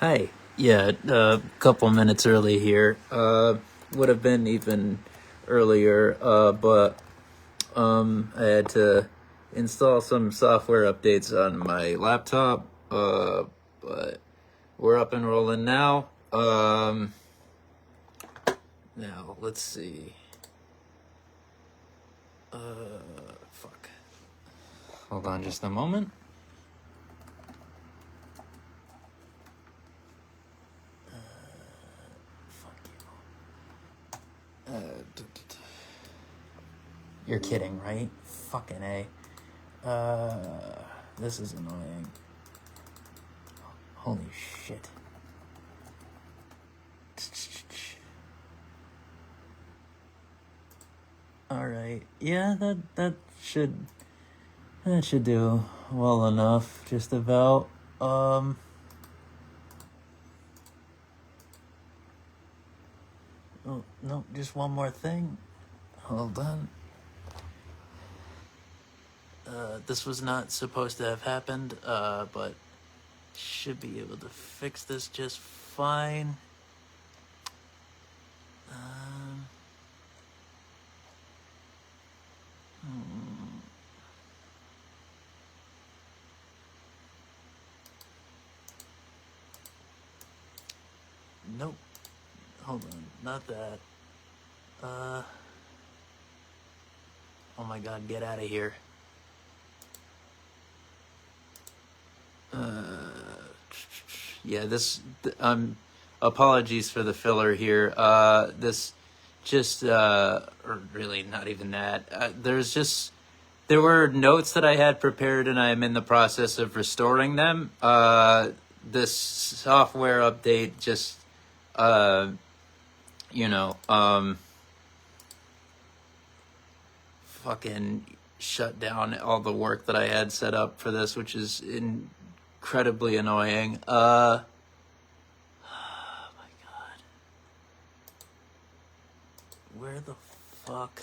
Hi. Yeah, a couple minutes early here. Would have been even earlier, but I had to install some software updates on my laptop. But we're up and rolling now. Now let's see. Fuck. Hold on just a moment. Fuck you. You're kidding, right? Fucking A. This is annoying. Holy shit. All right. Yeah, that should do well enough. Just about. Oh, no, just one more thing. Hold on. This was not supposed to have happened, but should be able to fix this just fine. Nope. Hold on. Not that. Oh my god, get out of here. Yeah, apologies for the filler here. This just, or really not even that. There were notes that I had prepared and I am in the process of restoring them. This software update just, uh, you know, fucking shut down all the work that I had set up for this, which is incredibly annoying. Oh my god. Where the fuck?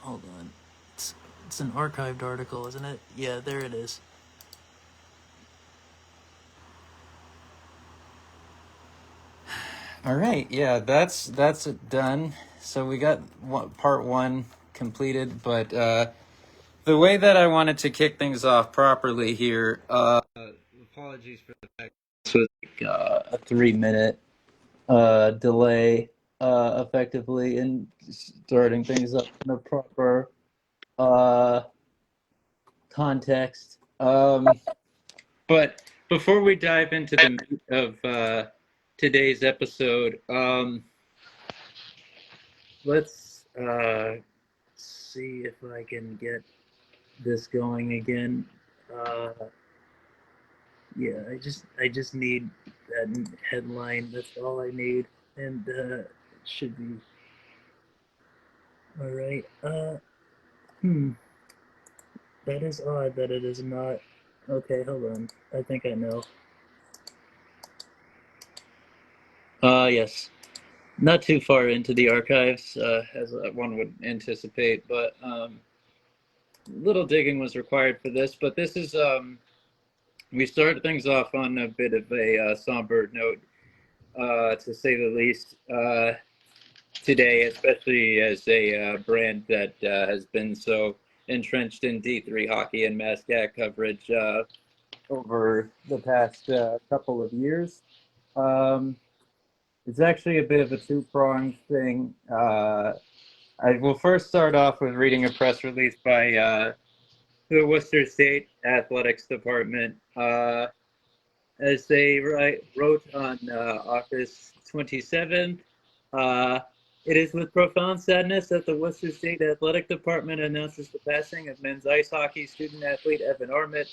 Hold on. It's an archived article, isn't it? Yeah, there it is. All right, yeah, that's done. So we got part one completed, but the way that I wanted to kick things off properly here, apologies for the fact this was like a 3 minute delay, effectively in starting things up in the proper uh, context. But before we dive into the meat of today's episode, let's see if I can get this going again. Uh, yeah, I just need that headline. That's all I need, and it should be all right. That is odd that it is not. Okay, hold on. I think I know. Yes. Not too far into the archives, as one would anticipate, but little digging was required for this. But this is, we start things off on a bit of a somber note, to say the least, today, especially as a brand that has been so entrenched in D3 hockey and mascot coverage over the past couple of years. Um, it's actually a bit of a two-pronged thing. I will first start off with reading a press release by the Worcester State Athletics Department, as they wrote on August 27th. Uh, it is with profound sadness that the Worcester State Athletic Department announces the passing of men's ice hockey student athlete Evan Armit.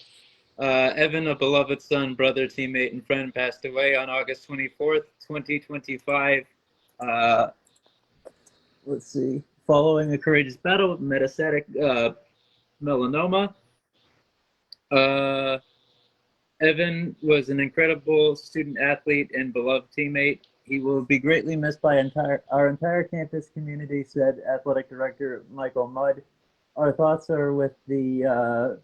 Evan, a beloved son, brother, teammate, and friend, passed away on August 24th, 2025. Let's see. Following a courageous battle with metastatic melanoma, uh, Evan was an incredible student athlete and beloved teammate. He will be greatly missed by our entire campus community, said athletic director Michael Mudd. Our thoughts are with the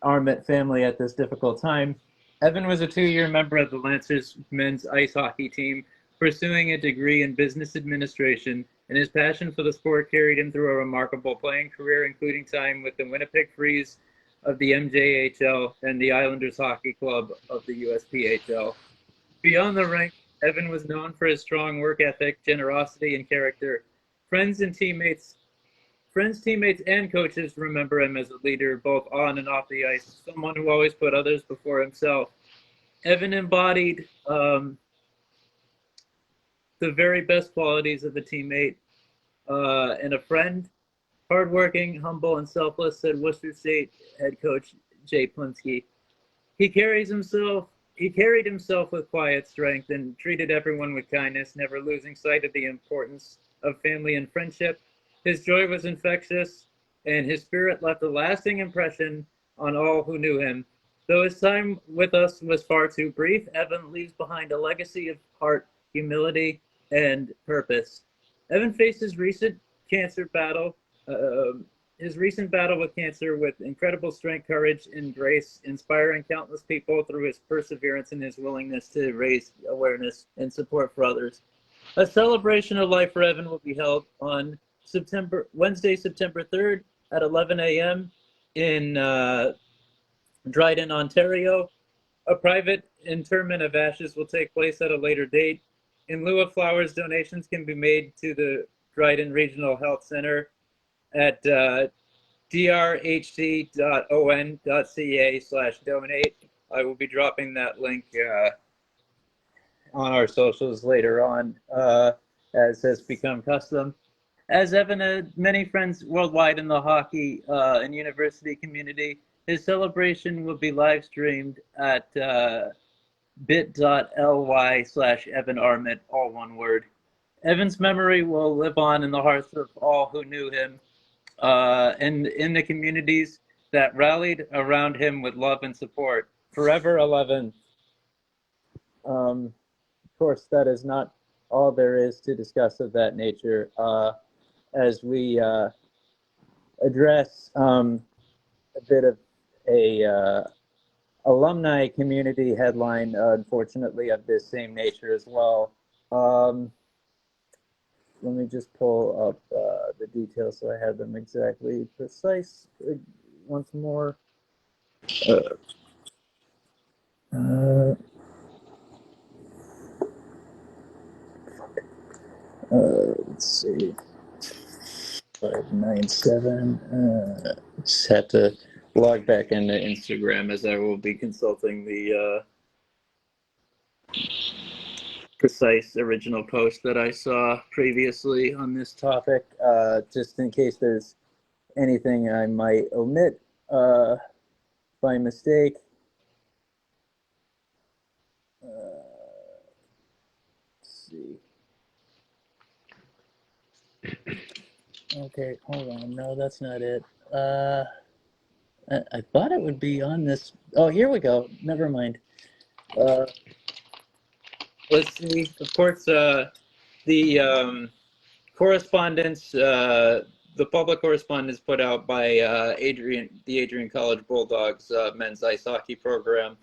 Armit family at this difficult time. Evan was a 2-year member of the Lancers men's ice hockey team, pursuing a degree in business administration, and his passion for the sport carried him through a remarkable playing career, including time with the Winnipeg Freeze of the MJHL and the Islanders Hockey Club of the USPHL. Beyond the rink, Evan was known for his strong work ethic, generosity, and character. Friends, teammates, and coaches remember him as a leader both on and off the ice, someone who always put others before himself. Evan embodied the very best qualities of a teammate and a friend. Hardworking, humble, and selfless, said Worcester State head coach Jay Plinsky. He carried himself with quiet strength and treated everyone with kindness, never losing sight of the importance of family and friendship. His joy was infectious, and his spirit left a lasting impression on all who knew him. Though his time with us was far too brief, Evan leaves behind a legacy of heart, humility, and purpose. Evan faced his recent battle with cancer with incredible strength, courage, and grace, inspiring countless people through his perseverance and his willingness to raise awareness and support for others. A celebration of life for Evan will be held on Wednesday, September 3rd at 11 a.m. in Dryden, Ontario. A private interment of ashes will take place at a later date. In lieu of flowers, donations can be made to the Dryden Regional Health Center at drhc.on.ca/donate. I will be dropping that link on our socials later on, as has become custom. As Evan had many friends worldwide in the hockey and university community, his celebration will be live streamed at bit.ly/Evan Armit, all one word. Evan's memory will live on in the hearts of all who knew him and in the communities that rallied around him with love and support. Forever 11. Of course, that is not all there is to discuss of that nature. As we address a bit of a alumni community headline, unfortunately, of this same nature as well. Let me just pull up the details so I have them exactly precise once more. Let's see. 597. Just had to log back into Instagram as I will be consulting the precise original post that I saw previously on this topic, just in case there's anything I might omit by mistake. Let's see. Okay, hold on. No, that's not it. I thought it would be on this. Oh, here we go. Never mind. Let's see. Of course, the correspondence, the public correspondence put out by the Adrian College Bulldogs men's ice hockey program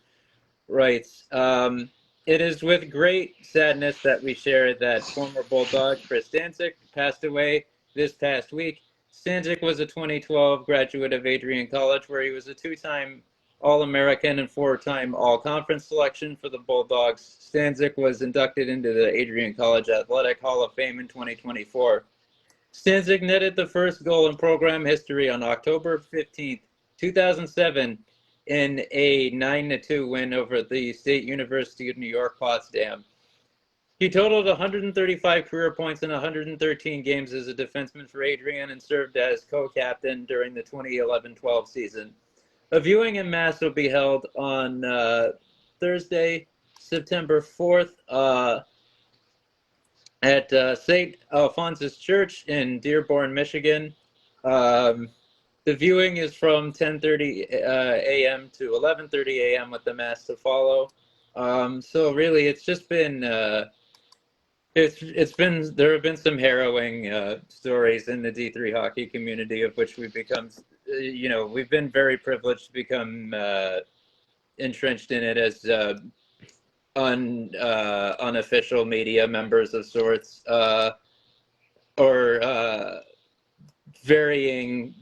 writes, it is with great sadness that we share that former Bulldog Chris Stanczyk passed away this past week. Stanczyk was a 2012 graduate of Adrian College, where he was a 2-time All-American and 4-time All-Conference selection for the Bulldogs. Stanczyk was inducted into the Adrian College Athletic Hall of Fame in 2024. Stanczyk netted the first goal in program history on October 15th, 2007, in a 9-2 win over the State University of New York Potsdam. He totaled 135 career points in 113 games as a defenseman for Adrian and served as co-captain during the 2011-12 season. A viewing in mass will be held on Thursday, September 4th at St. Alphonsus Church in Dearborn, Michigan. The viewing is from 10:30 a.m. to 11:30 a.m. with the mass to follow. So really, it's just been there have been some harrowing stories in the D3 hockey community, of which we've become you know, we've been very privileged to become entrenched in it as unofficial media members of sorts, or varying,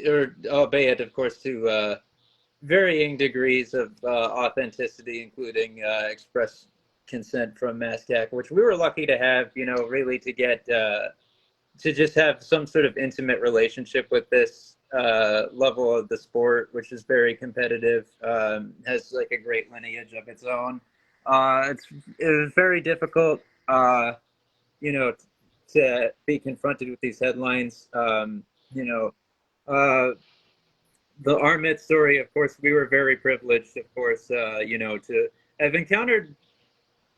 or albeit, of course, to varying degrees of authenticity, including express consent from MassCAC, which we were lucky to have, you know, really to get to just have some sort of intimate relationship with this level of the sport, which is very competitive, has like a great lineage of its own. It was very difficult, you know, to be confronted with these headlines. You know, the Armit story, of course, we were very privileged, of course, you know, to have encountered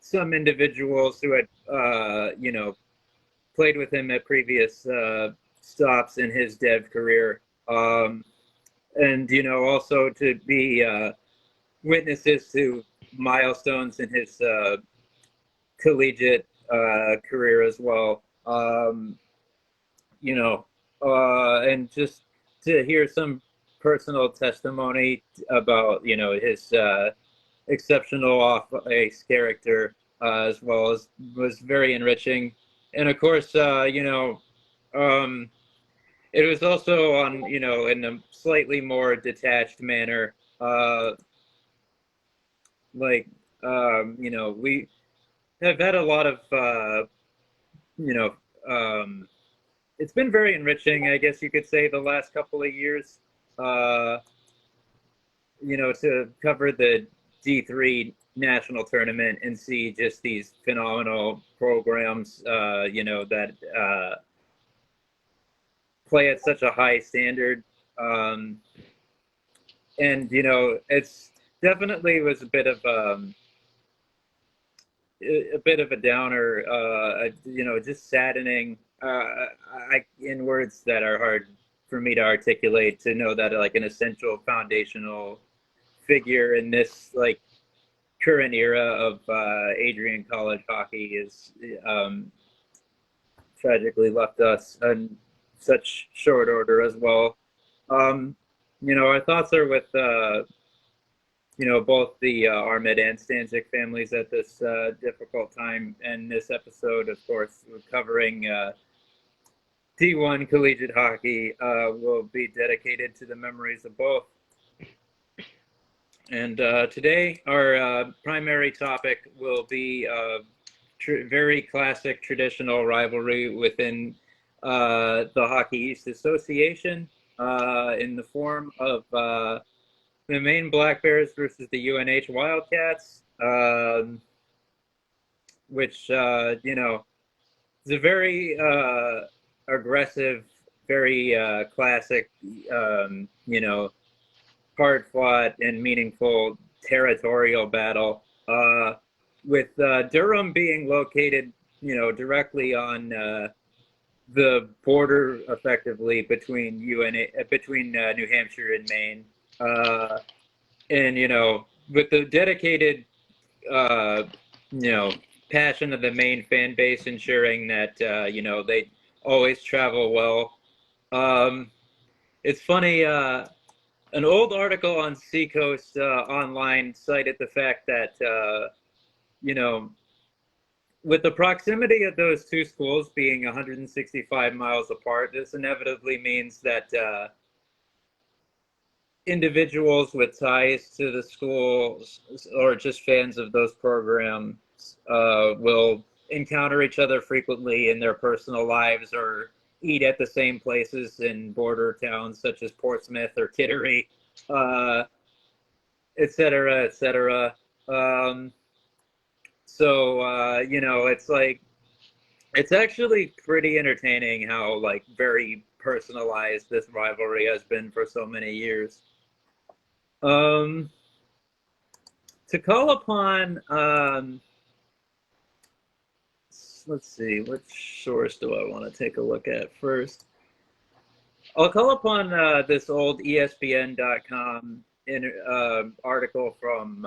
some individuals who had, you know, played with him at previous stops in his dev career. And, you know, also to be witnesses to milestones in his collegiate career as well. You know, and just to hear some personal testimony about, you know, his exceptional off-ice character as well as was very enriching. And of course, you know, it was also on, you know, in a slightly more detached manner, like, you know, we have had a lot of, you know, it's been very enriching, I guess you could say, the last couple of years, you know, to cover the D3 national tournament and see just these phenomenal programs, you know, that play at such a high standard. And, you know, it's definitely was a bit of a downer, you know, just saddening, in words that are hard for me to articulate, to know that like an essential foundational figure in this like current era of Adrian college hockey is tragically left us in such short order as well. You know, our thoughts are with you know, both the Armit and Stanzik families at this difficult time. And this episode, of course, covering D1 collegiate hockey, will be dedicated to the memories of both. And today, our primary topic will be very classic traditional rivalry within the Hockey East Association in the form of the Maine Black Bears versus the UNH Wildcats, which, you know, is a very aggressive, very classic, you know, hard-fought and meaningful territorial battle, with Durham being located, you know, directly on the border, effectively, between New Hampshire and Maine. And, you know, with the dedicated, you know, passion of the Maine fan base, ensuring that, you know, they always travel well. It's funny, an old article on Seacoast online cited the fact that, you know, with the proximity of those two schools being 165 miles apart, this inevitably means that individuals with ties to the schools or just fans of those programs will encounter each other frequently in their personal lives or eat at the same places in border towns such as Portsmouth or Kittery, et cetera, et cetera. So, you know, it's like, it's actually pretty entertaining how like very personalized this rivalry has been for so many years. To call upon, let's see, which source do I want to take a look at first? I'll call upon this old ESPN.com article from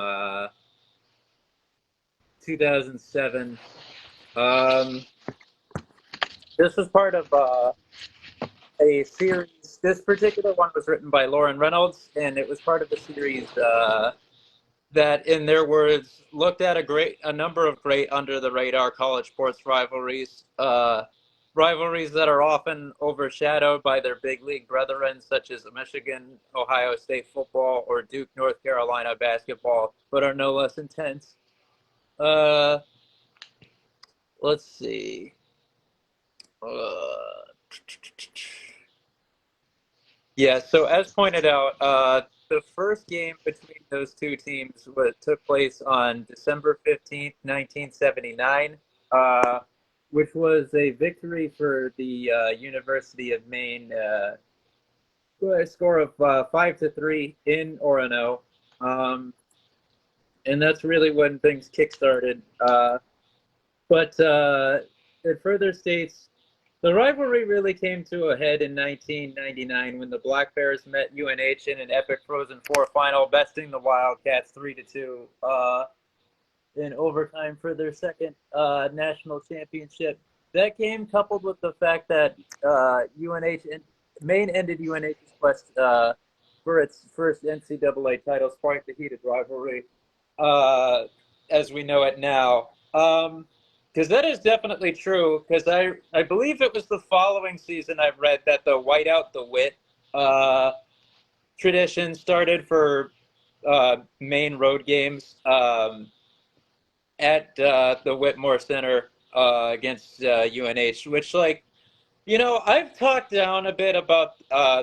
2007. This was part of a series. This particular one was written by Lauren Reynolds, and it was part of a series that, in their words, looked at a number of great under the radar college sports rivalries. Rivalries that are often overshadowed by their big league brethren, such as Michigan, Ohio State football, or Duke, North Carolina basketball, but are no less intense. Let's see. Yeah, so as pointed out, the first game between those two teams took place on December 15th, 1979, which was a victory for the University of Maine, a score of 5-3 in Orono. And that's really when things kickstarted. But it further states, the rivalry really came to a head in 1999 when the Black Bears met UNH in an epic Frozen Four final, besting the Wildcats 3-2 in overtime for their second national championship. That game, coupled with the fact that UNH and Maine ended UNH's quest for its first NCAA title, sparked the heated rivalry as we know it now. Because that is definitely true, because I believe it was the following season I've read that the whiteout the wit tradition started for Maine road games at the Whitmore Center against UNH, which, like, I've talked down a bit about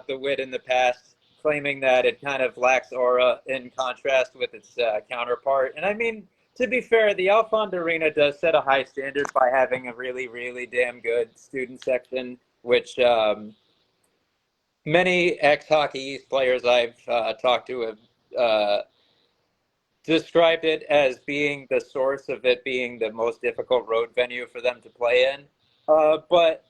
the wit in the past, claiming that it kind of lacks aura in contrast with its counterpart. And I mean, to be fair, the Alfond Arena does set a high standard by having a really, really damn good student section, which many ex-Hockey East players I've talked to have described it as being the source of it being the most difficult road venue for them to play in. But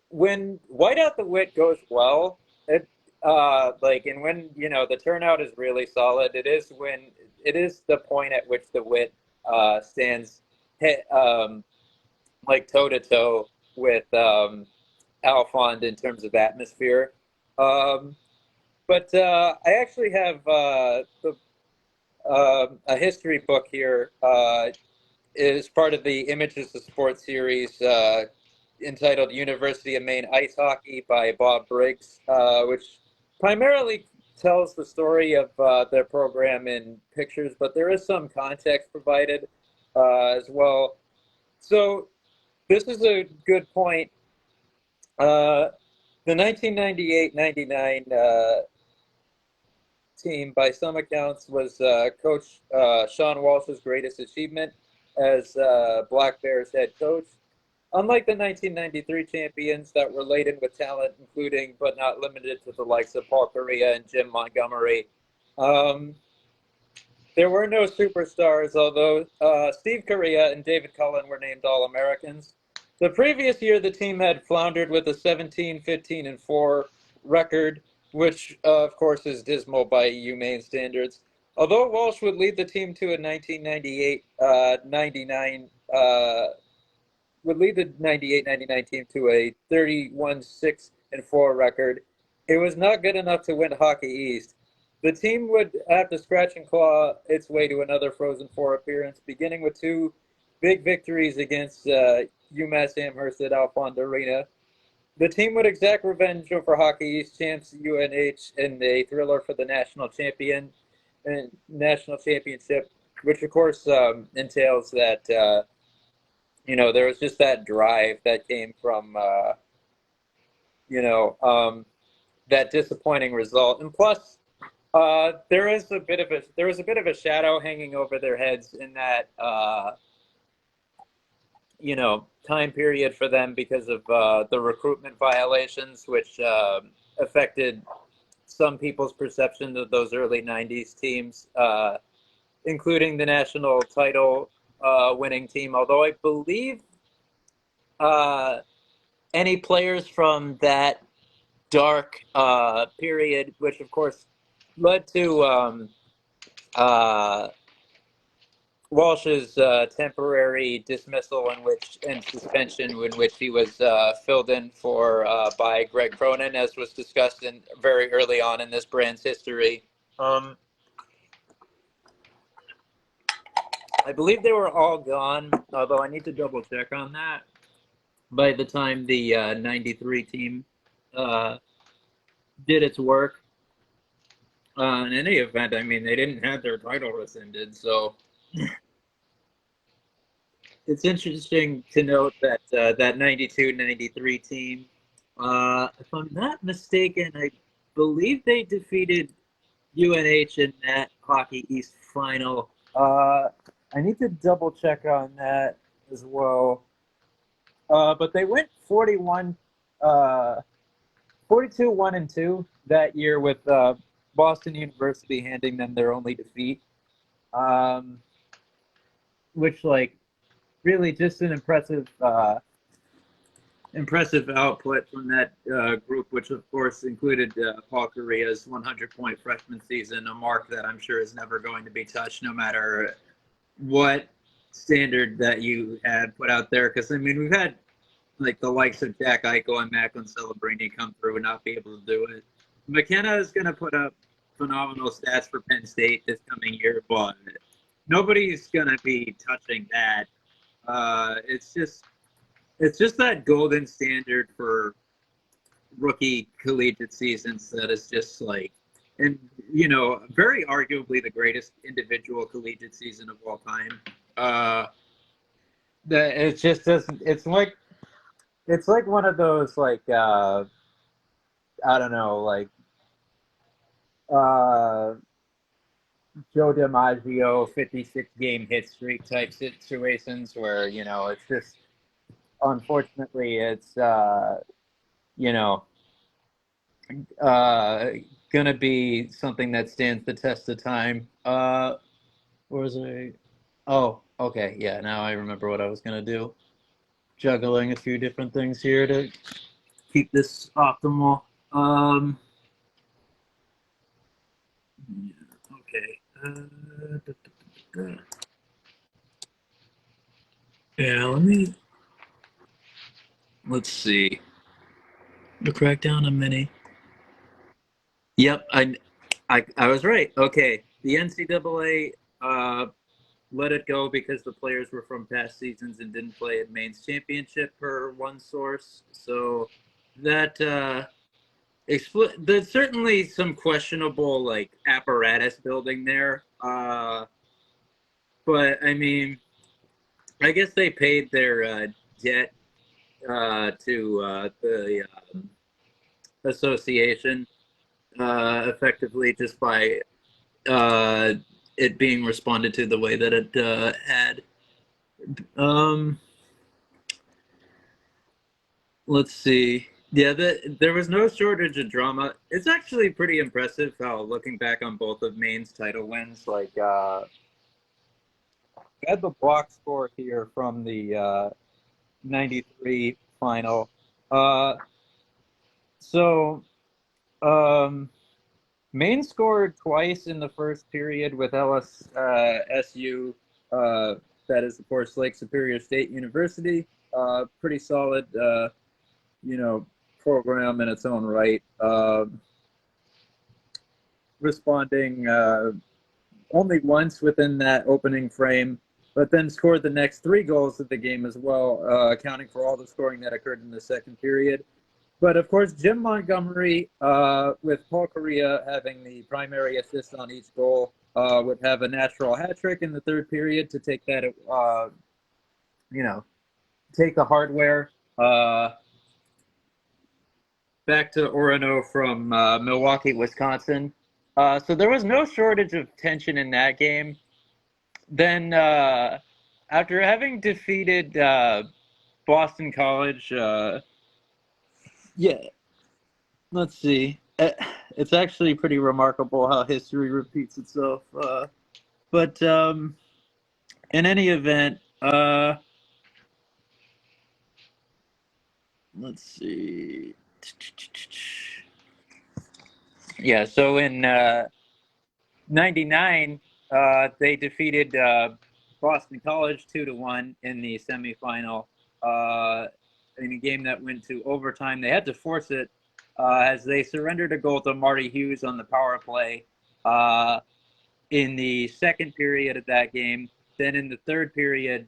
when Whiteout the Wit goes well, it and when the turnout is really solid, it is the point at which the Wit stands like toe to toe with Alfond in terms of atmosphere. But I actually have a history book here. Is part of the Images of Sports series entitled University of Maine Ice Hockey by Bob Briggs, which primarily tells the story of their program in pictures, but there is some context provided as well. So this is a good point. The 1998-99 team, by some accounts, was Coach Sean Walsh's greatest achievement as Black Bears head coach. Unlike the 1993 champions that were laden with talent, including but not limited to the likes of Paul Correa and Jim Montgomery, there were no superstars, although Steve Correa and David Cullen were named All-Americans. The previous year, the team had floundered with a 17-15-4 record, which, of course, is dismal by UMaine standards. Although Walsh would lead the team to a 1998-99 would lead the 98-99 team to a 31-6-4 record, it was not good enough to win Hockey East. The team would have to scratch and claw its way to another Frozen Four appearance, beginning with two big victories against UMass Amherst at Alfond Arena. The team would exact revenge over Hockey East champs UNH in a thriller for the national championship, which of course entails that there was just that drive that came from that disappointing result, and plus there was a bit of a shadow hanging over their heads in that time period for them because of the recruitment violations, which affected some people's perception of those early 90s teams, including the national title winning team. Although I believe any players from that dark period, which of course led to Walsh's temporary dismissal and suspension in which he was filled in for by Greg Cronin, as was discussed in very early on in this brand's history. I believe they were all gone, although I need to double check on that. By the time the 93 team did its work, in any event, I mean, they didn't have their title rescinded, so it's interesting to note that that 92-93 team, if I'm not mistaken, I believe they defeated UNH in that Hockey East final. I need to double check on that as well. But they went 42 1-2 that year with Boston University handing them their only defeat, which like really just an impressive output from that group, which of course included Paul Correa's 100-point freshman season, a mark that I'm sure is never going to be touched, no matter what standard that you had put out there. Because I mean, we've had like the likes of Jack Eichel and Macklin Celebrini come through and not be able to do it. McKenna is going to put up phenomenal stats for Penn State this coming year, but nobody's going to be touching that. It's just that golden standard for rookie collegiate seasons that is just like, and you know, very arguably the greatest individual collegiate season of all time. That it just doesn't. It's like one of those like I don't know, like Joe DiMaggio 56-game hit streak type situations where, you know, it's just, unfortunately, it's you know, gonna be something that stands the test of time. Where was I? Oh, okay, yeah. Now I remember what I was gonna do. Juggling a few different things here to keep this optimal. Okay. Yeah, let's see. The Crackdown on Mini. Yep, I was right. Okay, the NCAA let it go because the players were from past seasons and didn't play at Maine's championship, per one source. So that there's certainly some questionable like apparatus building there. But I mean, I guess they paid their debt to the association effectively just by it being responded to the way that it had. Let's see. Yeah, there was no shortage of drama. It's actually pretty impressive how, looking back on both of Maine's title wins, like I had the box score here from the 93 final. So Maine scored twice in the first period with LSU. That is, of course, Lake Superior State University. Pretty solid, you know, program in its own right. Responding only once within that opening frame, but then scored the next 3 goals of the game as well, accounting for all the scoring that occurred in the second period. But of course, Jim Montgomery, with Paul Correa having the primary assist on each goal, would have a natural hat trick in the third period to take that, you know, take the hardware back to Orono from Milwaukee, Wisconsin. So there was no shortage of tension in that game. Then, after having defeated Boston College, yeah, let's see. It's actually pretty remarkable how history repeats itself. But in any event, let's see. Yeah, so in 99, they defeated Boston College 2-1 in the semifinal. In a game that went to overtime, they had to force it as they surrendered a goal to Marty Hughes on the power play in the second period of that game. Then in the third period,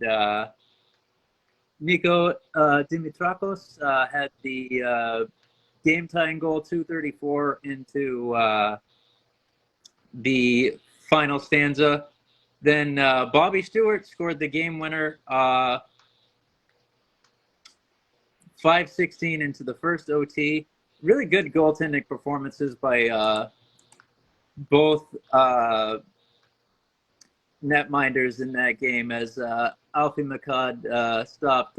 Nico Dimitrakos had the game-tying goal, 2:34 into the final stanza. Then Bobby Stewart scored the game winner, 5:16 into the first OT. Really good goaltending performances by both netminders in that game, as Alfie McCod stopped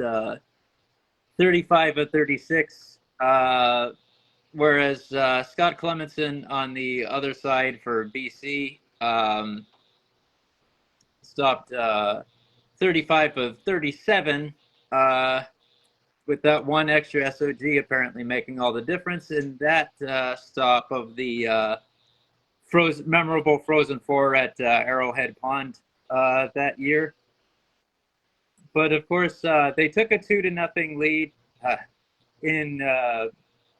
35 of 36, whereas Scott Clemenson on the other side for BC stopped 35 of 37, with that one extra SOG apparently making all the difference in that stop of the memorable Frozen Four at Arrowhead Pond that year. But of course, they took a 2-0 lead in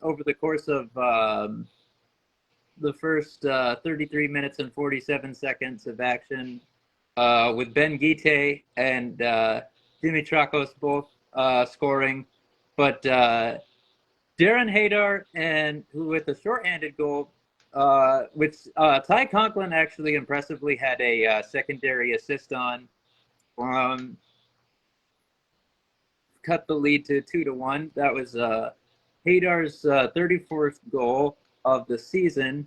over the course of the first 33 minutes and 47 seconds of action, with Ben Guite and Dimitrakos both scoring. But Darren Haydar, and who with a shorthanded goal, which Ty Conklin actually impressively had a secondary assist on, cut the lead to 2-1. That was Haydar's 34th goal of the season,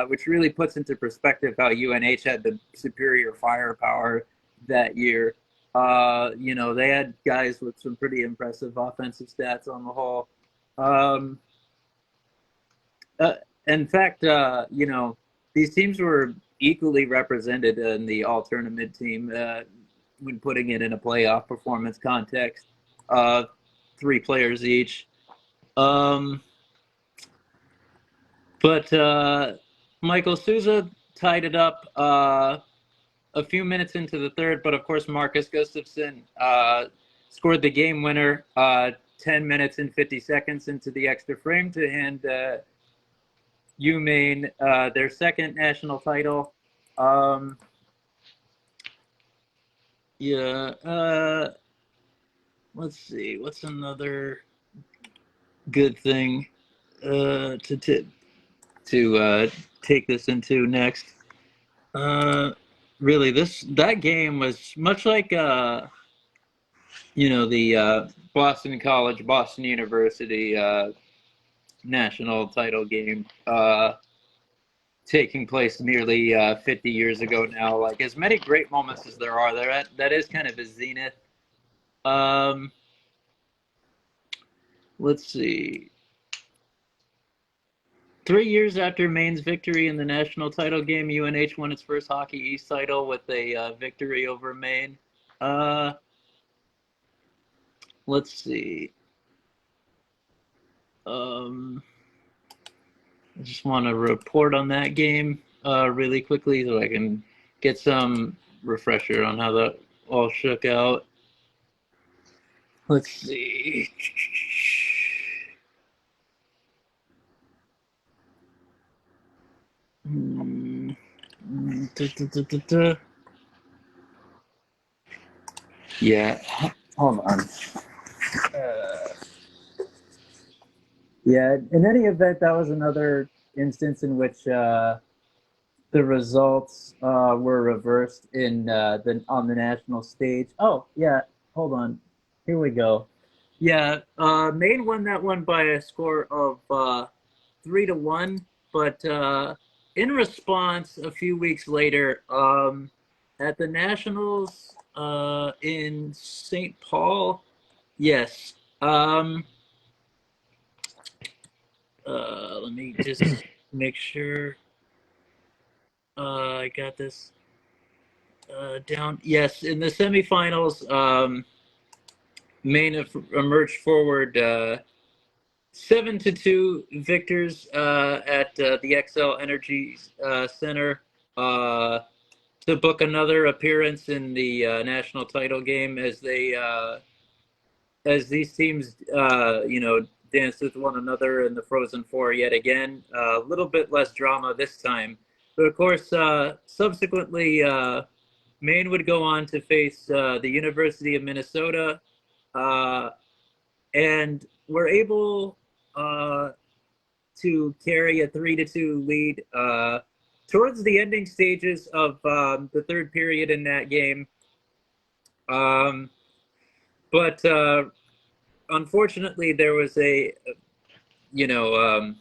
which really puts into perspective how UNH had the superior firepower that year. They had guys with some pretty impressive offensive stats on the whole. In fact, these teams were equally represented in the all-tournament team when putting it in a playoff performance context. 3 players each. But Michael Souza tied it up a few minutes into the third, but of course Marcus Gustafson scored the game winner 10 minutes and 50 seconds into the extra frame to hand UMaine their second national title. Let's see, what's another good thing to take this into next? Really, that game was much like the Boston College, Boston University national title game taking place nearly 50 years ago now. Like, as many great moments as there are, that is kind of a zenith. Let's see. 3 years after Maine's victory in the national title game, UNH won its first Hockey East title with a victory over Maine. Let's see. I just want to report on that game really quickly so I can get some refresher on how that all shook out. Let's see. Yeah, hold on. Yeah, in any event, that was another instance in which the results were reversed in on the national stage. Oh, yeah, hold on. Here we go. Yeah, Maine won that one by a score of 3-1, but in response, a few weeks later, at the Nationals in St. Paul, yes. Let me just make sure I got this down. Yes, in the semifinals, Maine emerged forward 7-2 victors at the XL Energy Center. to book another appearance in the national title game as these teams, dance with one another in the Frozen Four yet again. A little bit less drama this time. But of course, subsequently, Maine would go on to face the University of Minnesota uh, and were able to carry a 3-2 lead towards the ending stages of the third period in that game. But unfortunately, there was you know, um,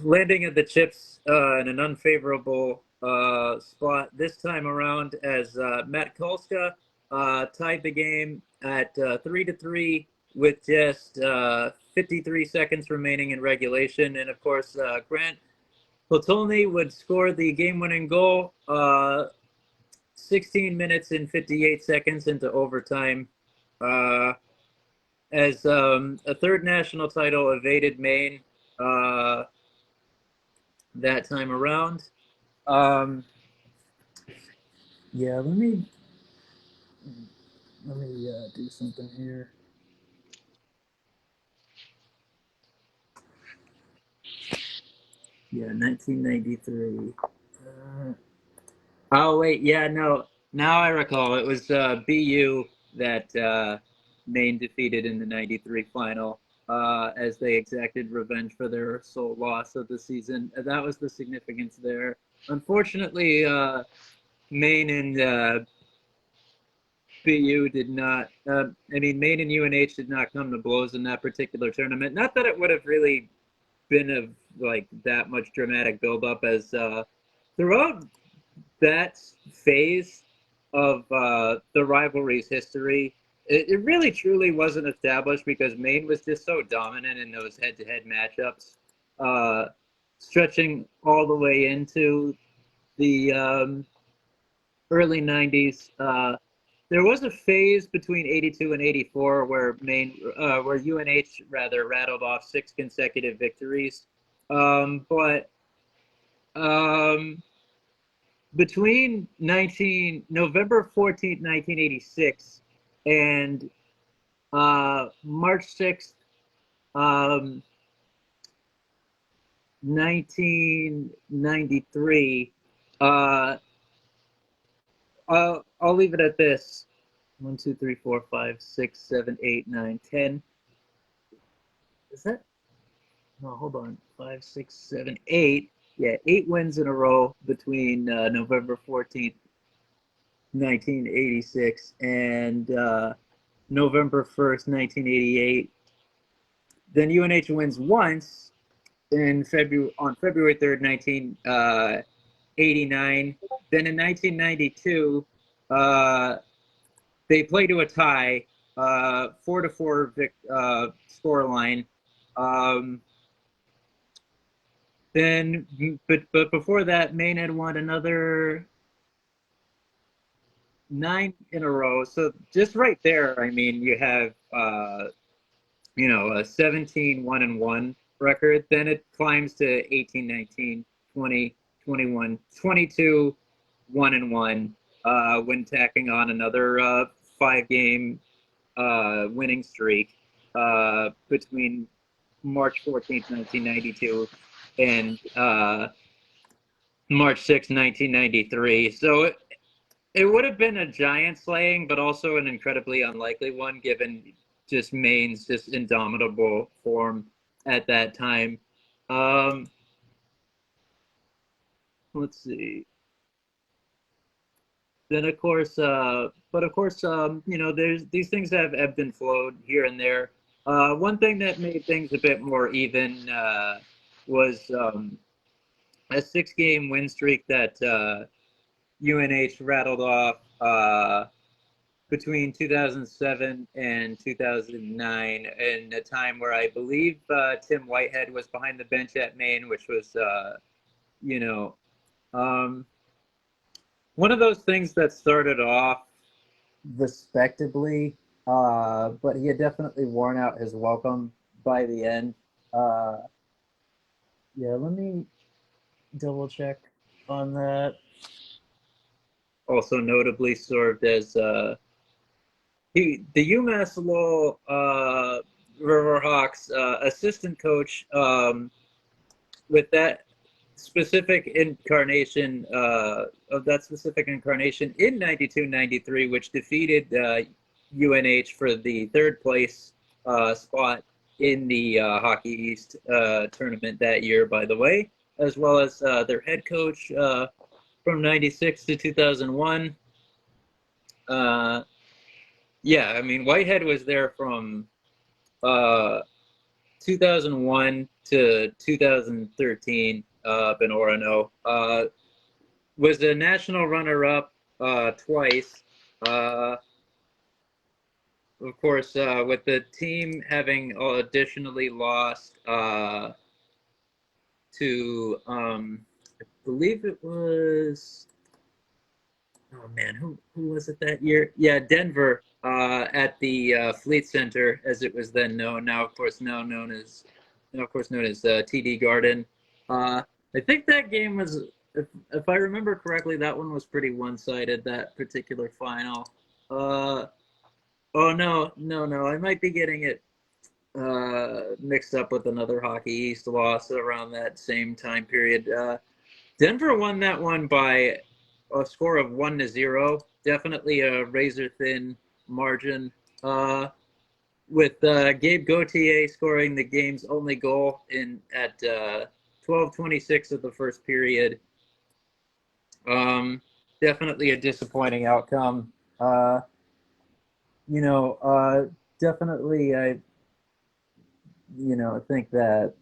landing of the chips in an unfavorable spot this time around as Matt Kolska tied the game at 3-3 with just 53 seconds remaining in regulation. And of course, Grant Potolny would score the game-winning goal 16 minutes and 58 seconds into overtime. As a third national title evaded Maine that time around. Yeah, let me do something here. Yeah, 1993. Oh wait, yeah, no. Now I recall. It was BU that Maine defeated in the '93 final as they exacted revenge for their sole loss of the season. That was the significance there. Unfortunately, Maine and BU did not. Maine and UNH did not come to blows in that particular tournament. Not that it would have really been of like that much dramatic buildup as throughout that phase of the rivalry's history, it really truly wasn't established because Maine was just so dominant in those head-to-head matchups, stretching all the way into the early 90s. There was a phase between 82 and 84 where where UNH rather rattled off 6 consecutive victories. But between November 14th, 1986 and March 6th, 1993, I'll leave it at this. 1, 2, 3, 4, 5, 6, 7, 8, 9, 10. Is that? No, hold on. 5, 6, 7, 8. Yeah, 8 wins in a row between November 14th, 1986 and November 1st, 1988. Then UNH wins once on February 3rd, 1989. Then in 1992, they play to a tie, 4-4 scoreline. But before that, Maine had won another 9 in a row. So just right there, I mean, you have a 17 1-1 record. Then it climbs to 18, 19, 20, 21, 22 1-1 when tacking on another 5-game winning streak between March 14th, 1992 and March 6th, 1993. So it would have been a giant slaying, but also an incredibly unlikely one given just Maine's just indomitable form at that time. Let's see. Then of course, there's these things have ebbed and flowed here and there. One thing that made things a bit more even was a 6-game win streak that UNH rattled off between 2007 and 2009, in a time where I believe Tim Whitehead was behind the bench at Maine, which was, one of those things that started off respectably, but he had definitely worn out his welcome by the end. Yeah, let me double check on that. also notably served as the UMass Lowell Riverhawks assistant coach with that specific incarnation of that specific incarnation in 92-93, which defeated UNH for the third place spot in the Hockey East tournament that year, by the way, as well as their head coach from 96 to 2001. Yeah, I mean, Whitehead was there from 2001 to 2013 up in Orono. Was a national runner-up twice. Of course, with the team having additionally lost to, I believe it was, oh man, who was it that year? Yeah, Denver at the Fleet Center, as it was then known. Now, of course, known as TD Garden. I think that game was, if I remember correctly, that one was pretty one-sided. That particular final. Oh no, I might be getting it mixed up with another Hockey East loss around that same time period. Denver won that one by a score of 1-0. Definitely a razor thin margin. With Gabe Gauthier scoring the game's only goal at 12:26 of the first period. Definitely a disappointing outcome. Definitely I think that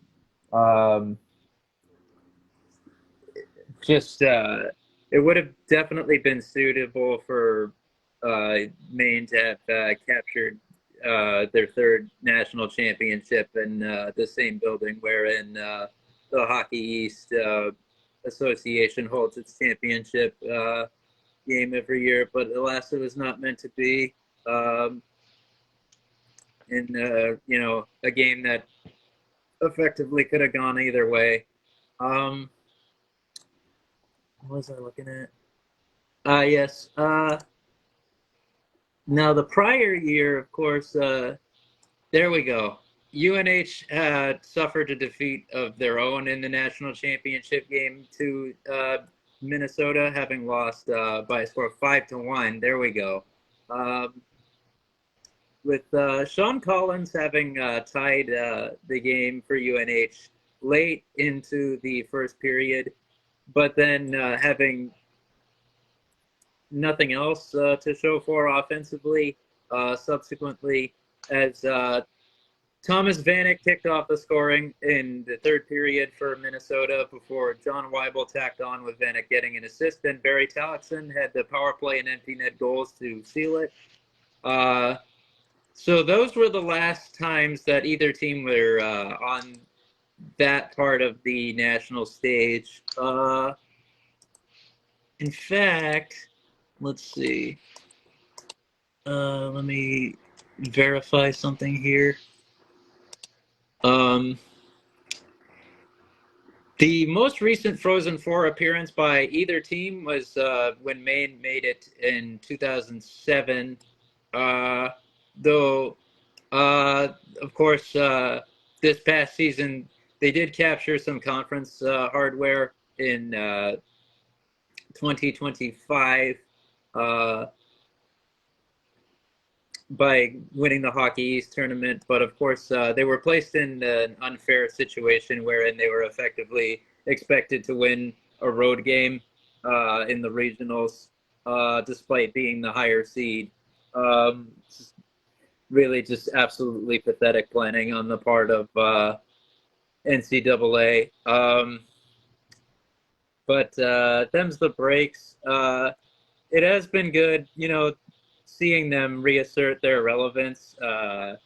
just it would have definitely been suitable for Maine to have captured their third national championship in the same building wherein the Hockey East Association holds its championship game every year, but alas, it was not meant to be. In a game that effectively could have gone either way. What was I looking at? Yes. Now the prior year, of course, there we go. UNH had suffered a defeat of their own in the national championship game to Minnesota, having lost by a score of 5-1. There we go. With Sean Collins having tied the game for UNH late into the first period, but then having nothing else to show for offensively subsequently, as Thomas Vanek kicked off the scoring in the third period for Minnesota before John Weibel tacked on with Vanek getting an assist, and Barry Talixon had the power play and empty net goals to seal it. So those were the last times that either team were on that part of the national stage. In fact, let's see. Let me verify something here. The most recent Frozen Four appearance by either team was when Maine made it in 2007. Though, of course, this past season, they did capture some conference hardware in 2025 by winning the Hockey East tournament. But of course, they were placed in an unfair situation wherein they were effectively expected to win a road game in the regionals, despite being the higher seed. Really just absolutely pathetic planning on the part of NCAA. But them's the breaks. It has been good, seeing them reassert their relevance. Of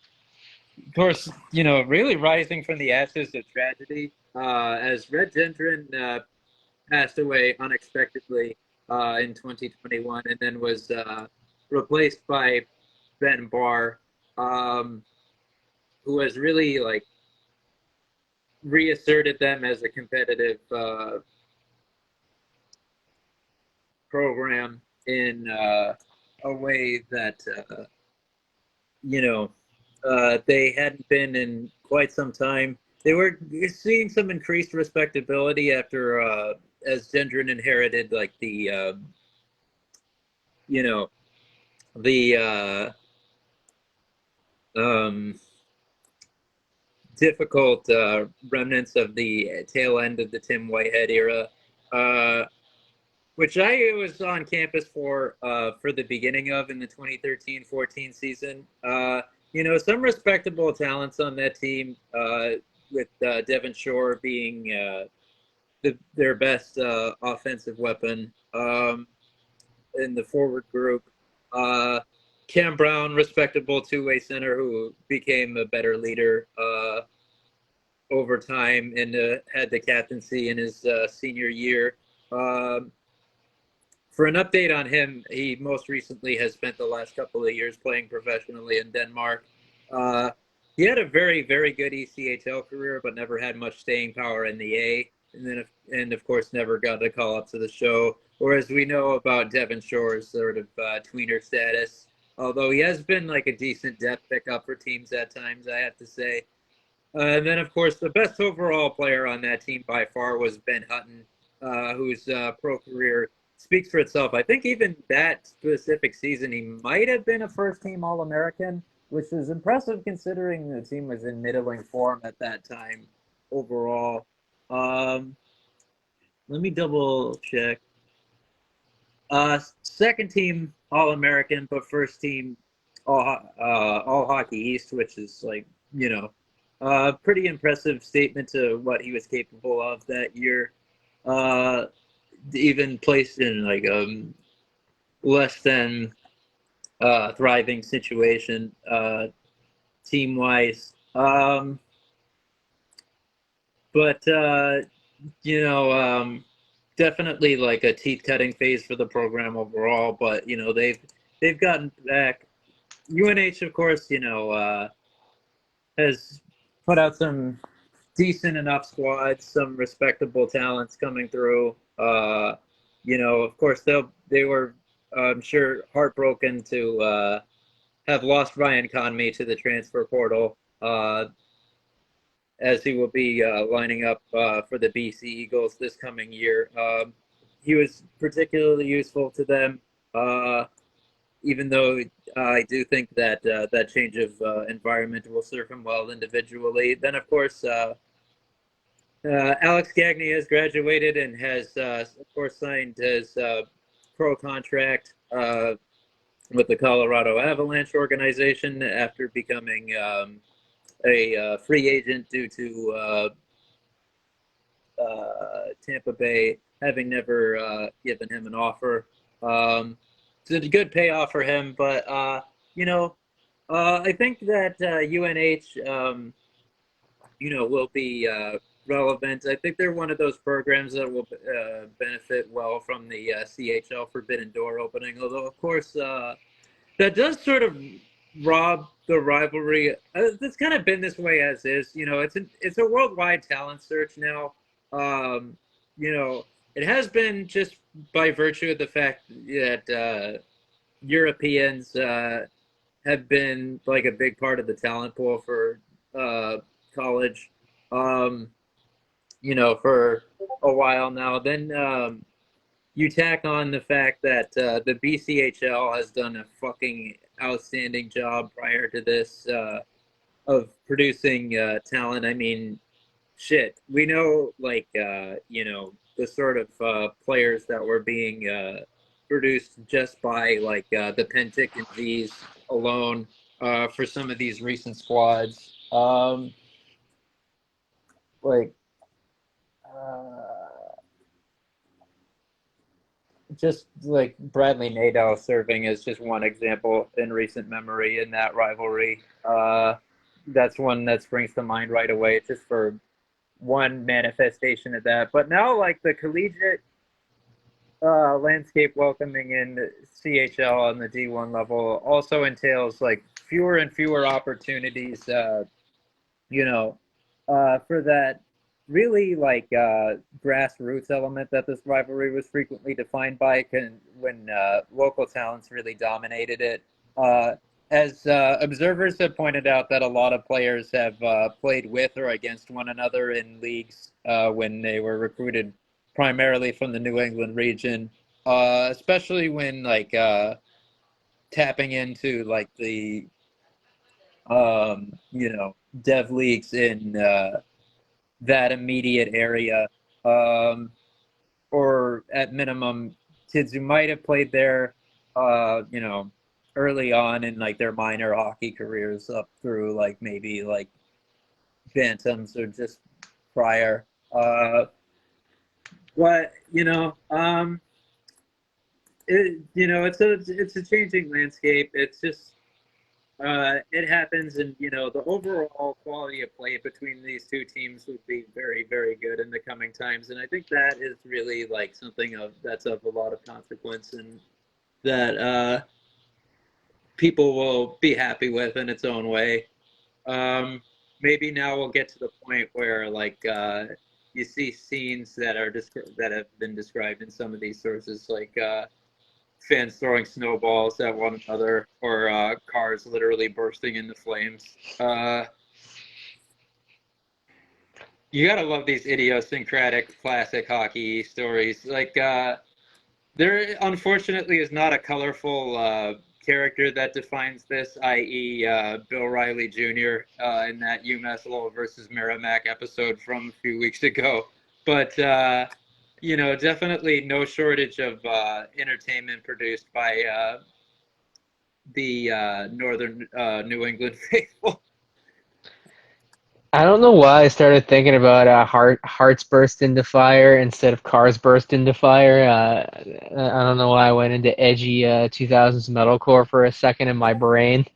course, really rising from the ashes of tragedy as Red Gendron passed away unexpectedly in 2021 and then was replaced by Ben Barr, who has really reasserted them as a competitive program. in a way that they hadn't been in quite some time. They were seeing some increased respectability after as Gendron inherited like you know the um, difficult remnants of the tail end of the Tim Whitehead era, which I was on campus for the beginning of in the 2013-14 season. Some respectable talents on that team, with Devon Shore being their best offensive weapon in the forward group. Cam Brown, respectable two-way center who became a better leader over time and had the captaincy in his senior year. For an update on him, he most recently has spent the last couple of years playing professionally in Denmark. He had a very, very good ECHL career, but never had much staying power in the A, and of course, never got a call up to the show. Whereas we know about Devon Shore's sort of tweener status, although he has been like a decent depth pickup for teams at times, I have to say. And then, of course, the best overall player on that team by far was Ben Hutton, whose pro career speaks for itself. I think even that specific season, he might have been a first-team All-American, which is impressive considering the team was in middling form at that time overall. Let me double check. Second team All-American, but first team All Hockey East, which is like, pretty impressive statement to what he was capable of that year. Even placed in like less than thriving situation team wise. But definitely like a teeth cutting phase for the program overall. But they've gotten back. UNH, of course, has put out some decent enough squads, some respectable talents coming through. Of course, they were, I'm sure, heartbroken to have lost Ryan Conmey to the transfer portal, as he will be lining up for the BC Eagles this coming year. He was particularly useful to them, even though I do think that that change of environment will serve him well individually. Then, of course, Alex Gagne has graduated and has, of course, signed his pro contract with the Colorado Avalanche organization after becoming a free agent due to Tampa Bay having never given him an offer. It's a good payoff for him, but I think that UNH, will be relevant. I think they're one of those programs that will benefit well from the CHL Forbidden Door opening. Although, of course, that does sort of rob the rivalry. It's kind of been this way as is. It's a worldwide talent search now. It has been just by virtue of the fact that Europeans have been like a big part of the talent pool for college. For a while now. Then you tack on the fact that the BCHL has done a fucking outstanding job prior to this of producing talent. I mean, shit. We know, like, the sort of players that were being produced just by, like, the Pentic and V's alone for some of these recent squads. Just like Bradley Nadeau serving as just one example in recent memory in that rivalry. That's one that springs to mind right away, just for one manifestation of that. But now, like, the collegiate landscape welcoming in CHL on the D1 level also entails like fewer and fewer opportunities, for that really like grassroots element that this rivalry was frequently defined by when local talents really dominated it. Uh, as observers have pointed out that a lot of players have played with or against one another in leagues when they were recruited primarily from the New England region, especially when like tapping into like the you know dev leagues in that immediate area, um, or at minimum, kids who might have played there, you know, early on in like their minor hockey careers up through like maybe like Bantams or just prior. But it's a changing landscape. It's just it happens, and the overall quality of play between these two teams would be very, very good in the coming times. And I think that is really like something that's of a lot of consequence, and that people will be happy with in its own way. Um, Maybe now we'll get to the point where like you see scenes that have been described in some of these sources, like fans throwing snowballs at one another, or cars literally bursting into flames. You gotta love these idiosyncratic classic hockey stories. Like there, unfortunately, is not a colorful character that defines this, i.e., Bill Riley Jr. In that UMass Lowell versus Merrimack episode from a few weeks ago. But definitely no shortage of entertainment produced by the northern New England faithful. I don't know why I started thinking about hearts burst into fire instead of cars burst into fire. I don't know why I went into edgy 2000s metalcore for a second in my brain.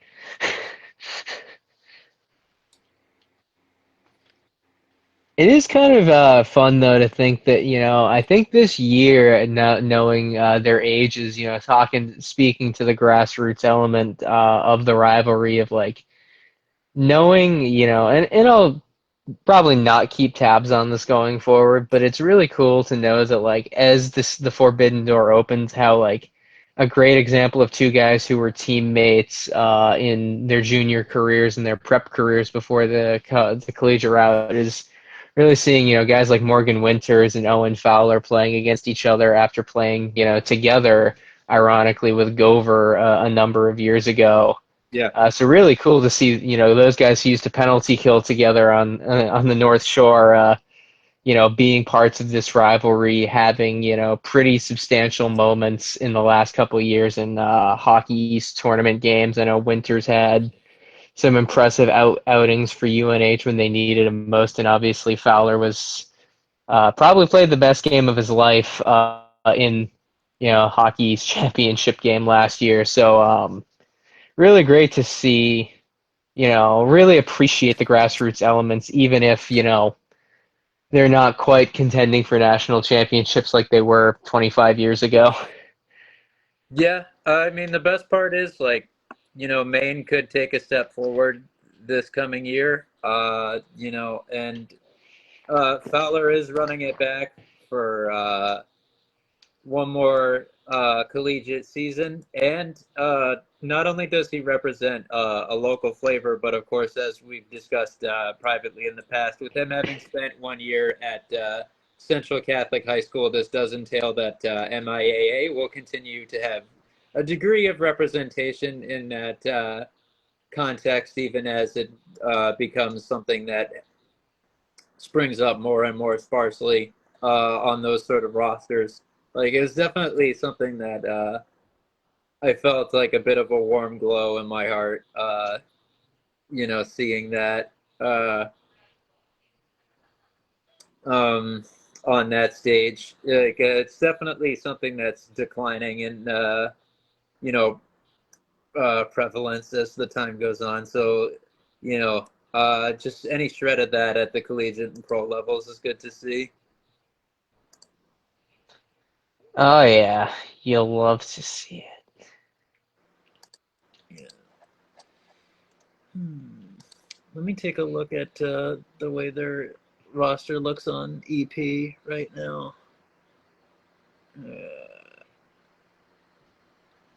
It is kind of fun though to think that, I think this year, knowing their ages, speaking to the grassroots element of the rivalry of like knowing, and I'll probably not keep tabs on this going forward, but it's really cool to know that like as the forbidden door opens, how like a great example of two guys who were teammates in their junior careers and their prep careers before the collegiate route is really seeing guys like Morgan Winters and Owen Fowler playing against each other after playing together, ironically with Gover a number of years ago. Yeah. So really cool to see, those guys who used to penalty kill together on the North Shore, being parts of this rivalry, having, pretty substantial moments in the last couple of years in Hockey East tournament games. I know Winters had some impressive outings for UNH when they needed him most, and obviously Fowler was probably played the best game of his life in, Hockey East championship game last year. So really great to see, really appreciate the grassroots elements, even if, they're not quite contending for national championships like they were 25 years ago. Yeah, I mean the best part is like, Maine could take a step forward this coming year. And Fowler is running it back for one more collegiate season, and not only does he represent a local flavor, but of course, as we've discussed privately in the past, with him having spent 1 year at Central Catholic High School, this does entail that MIAA will continue to have a degree of representation in that context, even as it becomes something that springs up more and more sparsely on those sort of rosters. Like it was definitely something that I felt like a bit of a warm glow in my heart. Seeing that uh, um, on that stage, like it's definitely something that's declining in you know prevalence as the time goes on. So just any shred of that at the collegiate and pro levels is good to see. Oh yeah, you'll love to see it. Yeah. Hmm. Let me take a look at the way they're roster looks on EP right now.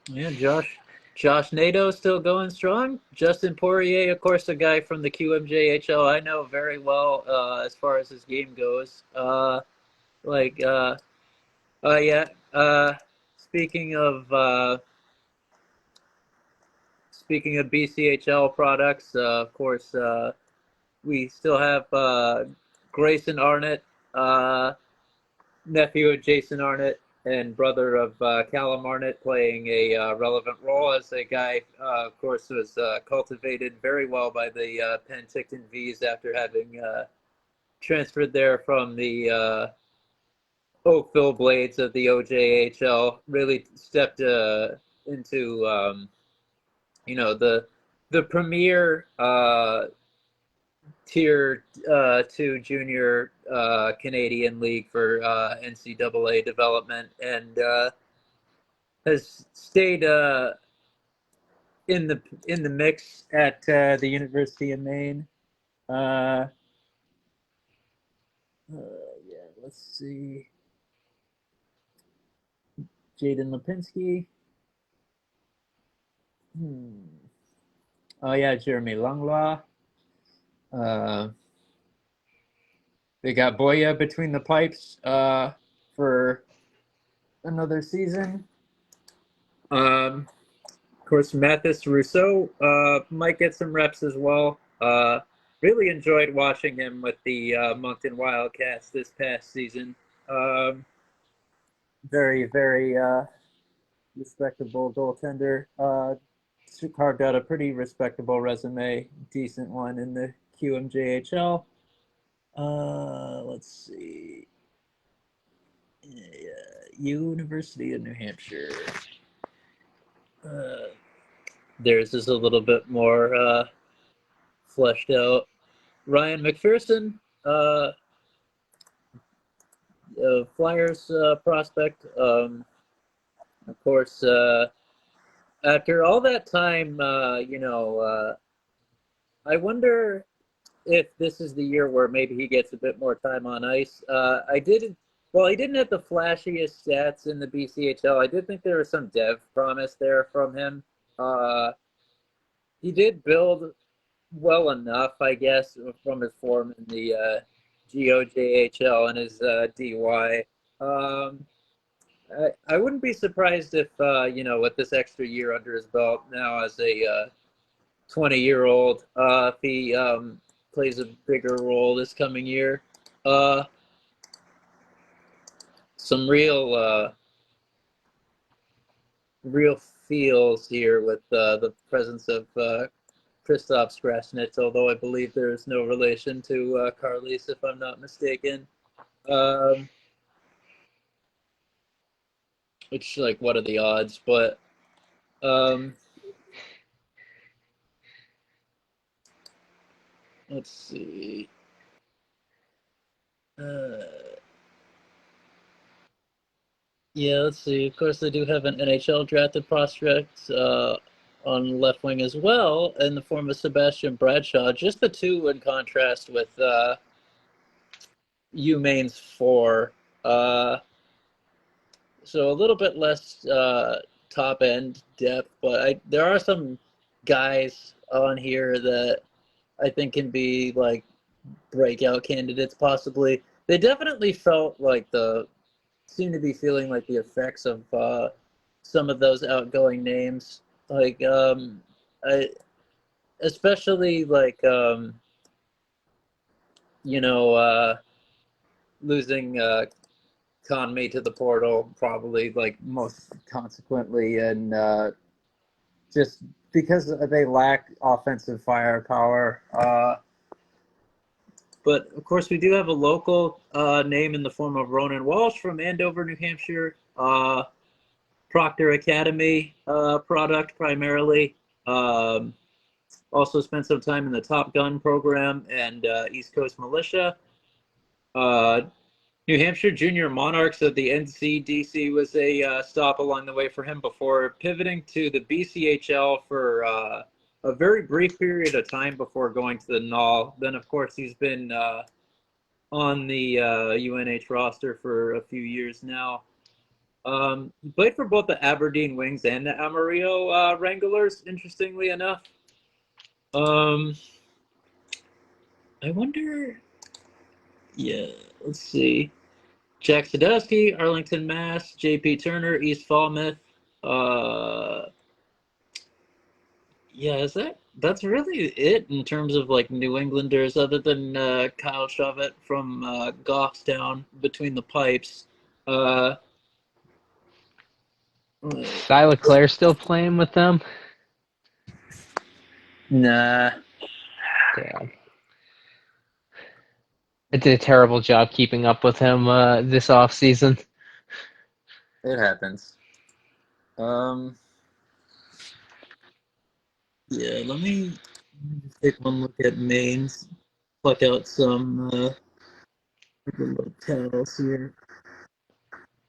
Yeah, Josh Nato still going strong. Justin Poirier, of course, a guy from the QMJHL I know very well as far as his game goes. Like, yeah. Speaking of speaking of BCHL products, of course, we still have Grayson Arnott, nephew of Jason Arnott and brother of Callum Arnott, playing a relevant role as a guy, of course, was cultivated very well by the Penticton Vs after having transferred there from the Oakville Blades of the OJHL. Really stepped into the premier tier 2 junior Canadian league for NCAA development, and has stayed in the mix at the University of Maine. Yeah, let's see. Jaden Lipinski. Oh yeah, Jeremy Langlois. They got Boya between the pipes for another season. Of course, Mathis Rousseau might get some reps as well. Really enjoyed watching him with the Moncton Wildcats this past season. Very, very respectable goaltender. Carved out a pretty respectable resume, decent one in the QMJHL. Let's see. University of New Hampshire. Theirs is a little bit more fleshed out. Ryan McPherson, Flyers prospect. Of course, after all that time, I wonder if this is the year where maybe he gets a bit more time on ice. Well, he didn't have the flashiest stats in the BCHL. I did think there was some dev promise there from him. He did build well enough, I guess, from his form in the GOJHL and his DY. I wouldn't be surprised if, with this extra year under his belt now as a 20-year-old, if he plays a bigger role this coming year. Some real feels here with the presence of Christoph Strasnitz, although I believe there is no relation to Carlis, if I'm not mistaken. Which, like, what are the odds? But let's see. Yeah, let's see. Of course, they do have an NHL drafted prospect on left wing as well, in the form of Sebastian Bradshaw. Just the two in contrast with UMaine's 4. So a little bit less top end depth, but there are some guys on here that I think can be like breakout candidates possibly. They definitely felt like seem to be feeling like the effects of some of those outgoing names, like especially like losing Conmee to the portal, probably like most consequently, and just because they lack offensive firepower. But of course, we do have a local name in the form of Ronan Walsh from Andover, New Hampshire. Proctor Academy product primarily. Also spent some time in the Top Gun program and East Coast Militia. New Hampshire Junior Monarchs of the NCDC was a stop along the way for him before pivoting to the BCHL for a very brief period of time before going to the NAL. Then, of course, he's been on the UNH roster for a few years now. He played for both the Aberdeen Wings and the Amarillo Wranglers, interestingly enough. Um, I wonder, yeah, let's see. Jack Sadowski, Arlington, Mass. J.P. Turner, East Falmouth. Uh, yeah, that's really it in terms of like New Englanders, other than Kyle Shovett from Goffstown between the pipes. Uh, Guy Leclerc still playing with them? nah, Damn. I did a terrible job keeping up with him this off season. it happens. Um, yeah, let me take one look at Maine's. Pluck out some locales here.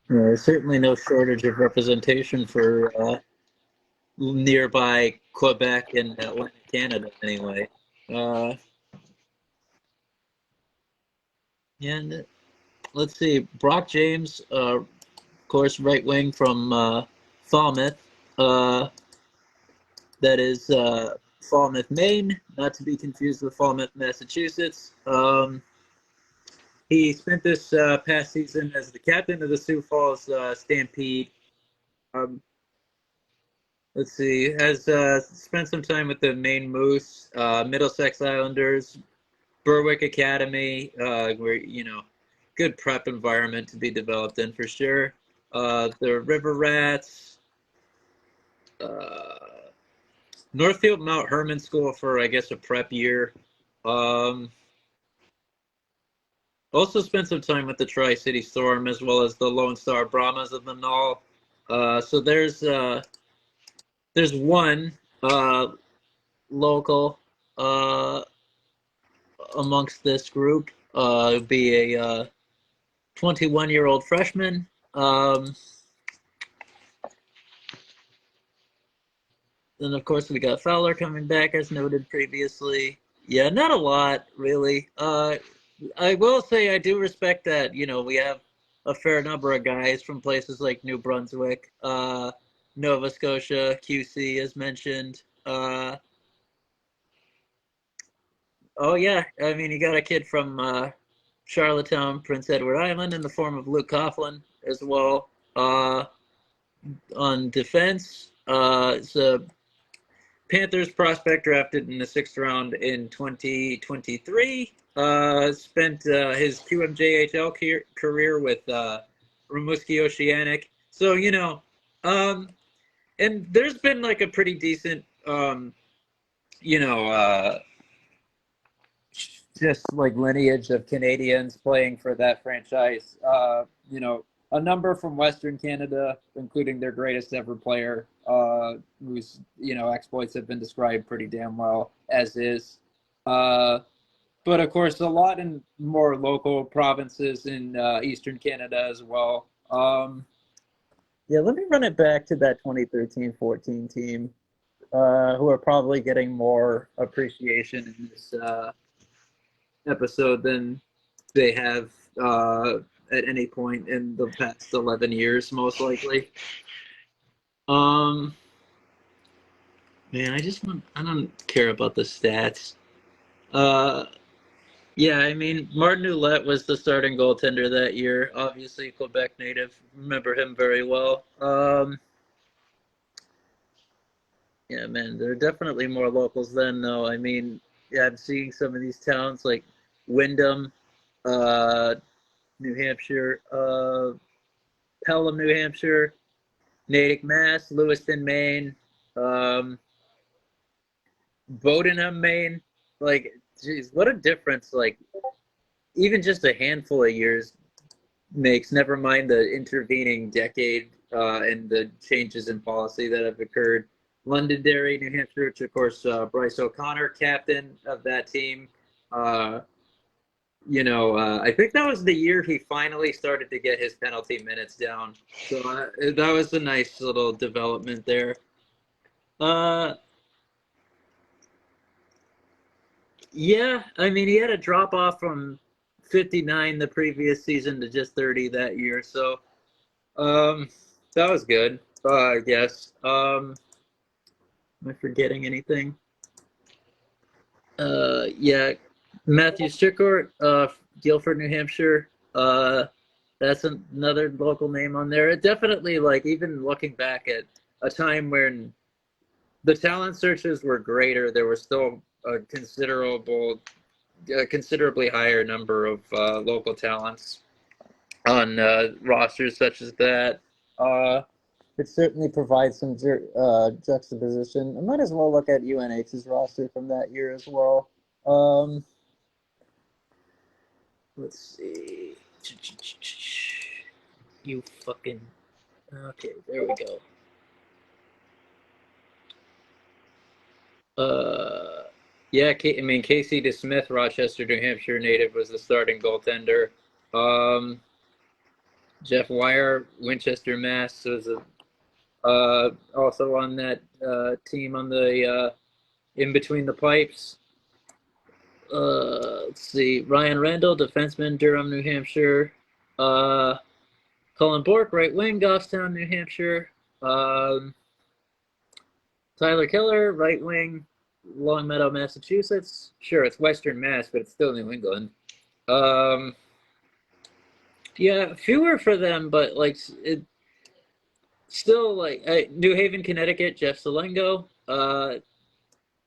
There's certainly no shortage of representation for nearby Quebec and Atlantic Canada, anyway. Uh, and let's see, Brock James, of course, right wing from Falmouth. Uh, that is Falmouth, Maine, not to be confused with Falmouth, Massachusetts. He spent this past season as the captain of the Sioux Falls Stampede. Um, let's see, has spent some time with the Maine Moose, Middlesex Islanders, Berwick Academy, where good prep environment to be developed in for sure. The River Rats, uh, Northfield Mount Herman School for I guess a prep year. Um, Also spent some time with the Tri-City Storm as well as the Lone Star Brahmas of the Null. So there's one local uh, amongst this group. It'd be a 21-year-old freshman. Then of course we got Fowler coming back as noted previously. Yeah, not a lot really. I will say I do respect that, we have a fair number of guys from places like New Brunswick, Nova Scotia, QC as mentioned. Oh yeah, I mean you got a kid from Charlottetown, Prince Edward Island in the form of Luke Coughlin as well. On defense, it's a Panthers prospect drafted in the sixth round in 2023. Spent his QMJHL career with Rimouski Oceanic. So, and there's been like a pretty decent, you know, uh, just like lineage of Canadians playing for that franchise. A number from Western Canada, including their greatest ever player, whose exploits have been described pretty damn well as is. But of course, a lot in more local provinces in Eastern Canada as well. Yeah, let me run it back to that 2013-14 team, who are probably getting more appreciation in this episode than they have at any point in the past 11 years, most likely. Um, Man, I don't care about the stats. Uh, yeah, I mean, Martin Ouellette was the starting goaltender that year. Obviously, Quebec native. Remember him very well. Yeah, man, there are definitely more locals then, though. I mean, yeah, I'm seeing some of these towns like Wyndham, uh, New Hampshire, Pelham, New Hampshire, Natick, Mass, Lewiston, Maine, um, Bodenham, Maine. Like, geez, what a difference! Like, even just a handful of years makes. Never mind the intervening decade and the changes in policy that have occurred. Londonderry, New Hampshire, which of course Bryce O'Connor, captain of that team. Uh, I think that was the year he finally started to get his penalty minutes down. So that was a nice little development there. Uh, yeah, I mean, he had a drop off from 59 the previous season to just 30 that year. So that was good, I guess. Am I forgetting anything? Yeah, Matthew Strickort, Guilford, New Hampshire. That's another local name on there. It definitely, like, even looking back at a time when the talent searches were greater, there was still a considerably higher number of local talents on rosters such as that. It certainly provides some juxtaposition. I might as well look at UNH's roster from that year as well. Um, let's see. You fucking. Okay, there we go. Yeah, I mean, Casey DeSmith, Rochester, New Hampshire native, was the starting goaltender. Jeff Wire, Winchester, Mass, was also on that team on the in between the pipes. Let's see, Ryan Randall, defenseman, Durham, New Hampshire. Colin Bork, right wing, Goffstown, New Hampshire. Tyler Keller, right wing, Longmeadow, Massachusetts. Sure, it's Western Mass, but it's still New England. Yeah, fewer for them, but like it still like New Haven, Connecticut, Jeff Salengo.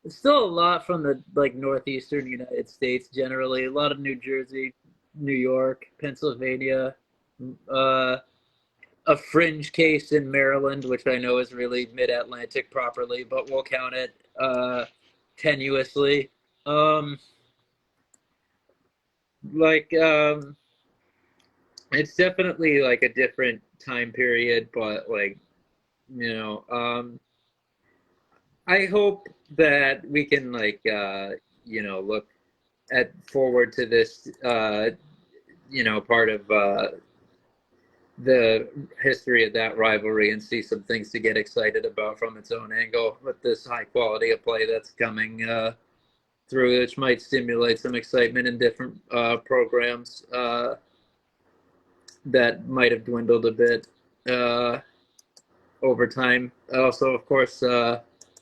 Still a lot from the like northeastern United States generally. A lot of New Jersey, New York, Pennsylvania. A fringe case in Maryland, which I know is really mid-Atlantic properly, but we'll count it tenuously. Like it's definitely like a different time period, but like I hope that we can like look at forward to this part of the history of that rivalry and see some things to get excited about from its own angle with this high quality of play that's coming through, which might stimulate some excitement in different programs that might have dwindled a bit over time. Also, of course,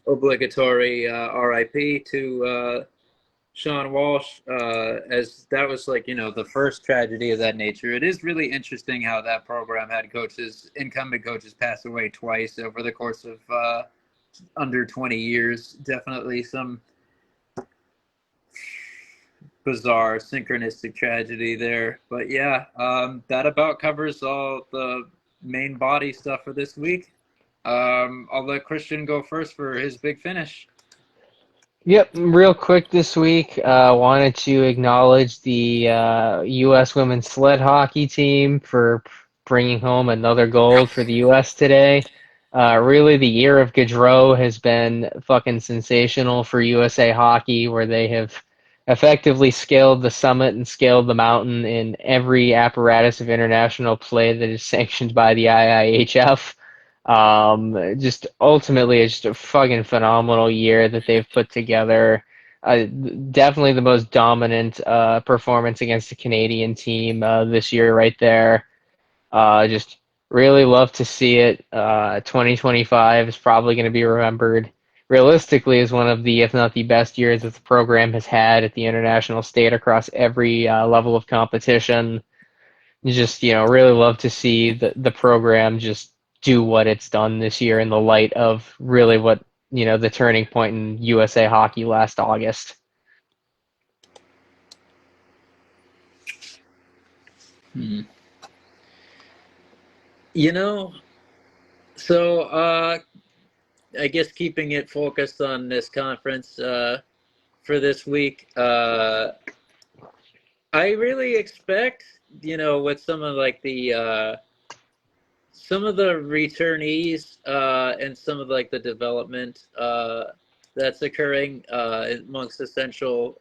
obligatory RIP to Sean Walsh, as that was like, the first tragedy of that nature. It is really interesting how that program had incumbent coaches pass away twice over the course of under 20 years. Definitely some bizarre synchronistic tragedy there. But yeah, that about covers all the main body stuff for this week. I'll let Christian go first for his big finish. Yep, real quick this week, wanted to acknowledge the U.S. women's sled hockey team for bringing home another gold for the U.S. today. Really, the year of Gaudreau has been fucking sensational for USA Hockey, where they have effectively scaled the summit and scaled the mountain in every apparatus of international play that is sanctioned by the IIHF. Just ultimately, it's just a fucking phenomenal year that they've put together. Definitely the most dominant performance against the Canadian team this year, right there. Just really love to see it. 2025 is probably going to be remembered realistically as one of the, if not the best years that the program has had at the international state across every level of competition. You just, really love to see the program just do what it's done this year in the light of really what, the turning point in USA Hockey last August. Hmm. So I guess keeping it focused on this conference for this week, I really expect, with some of like the some of the returnees and some of like the development that's occurring amongst essential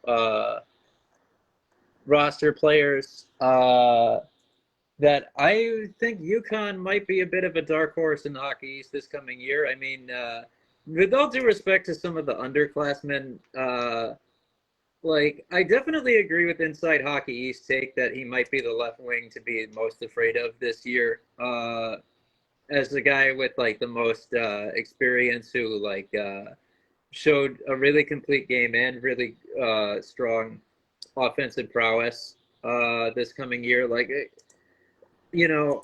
roster players, that I think UConn might be a bit of a dark horse in the Hockey East this coming year. I mean, with all due respect to some of the underclassmen like I definitely agree with Inside Hockey East take that he might be the left wing to be most afraid of this year. As the guy with like the most experience who showed a really complete game and really strong offensive prowess this coming year. You know,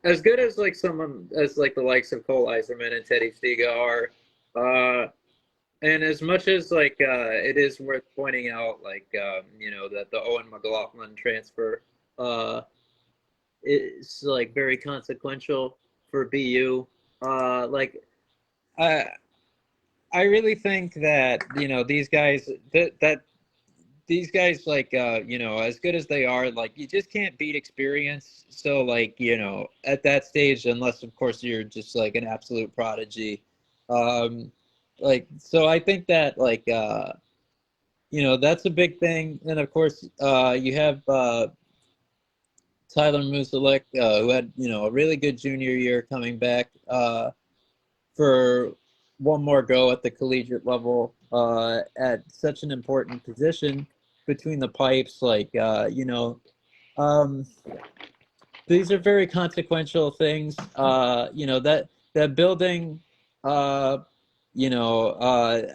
as good as like someone as like the likes of Cole Eiserman and Teddy Stiga are, and as much as it is worth pointing out, that the Owen McLaughlin transfer uh, is like very consequential for BU. Like I I really think that these guys that these guys as good as they are, like you just can't beat experience. So at that stage, unless of course you're just like an absolute prodigy, um so I think that that's a big thing. And of course you have Tyler Musilek, who had a really good junior year coming back for one more go at the collegiate level at such an important position between the pipes. Um, these are very consequential things. That building,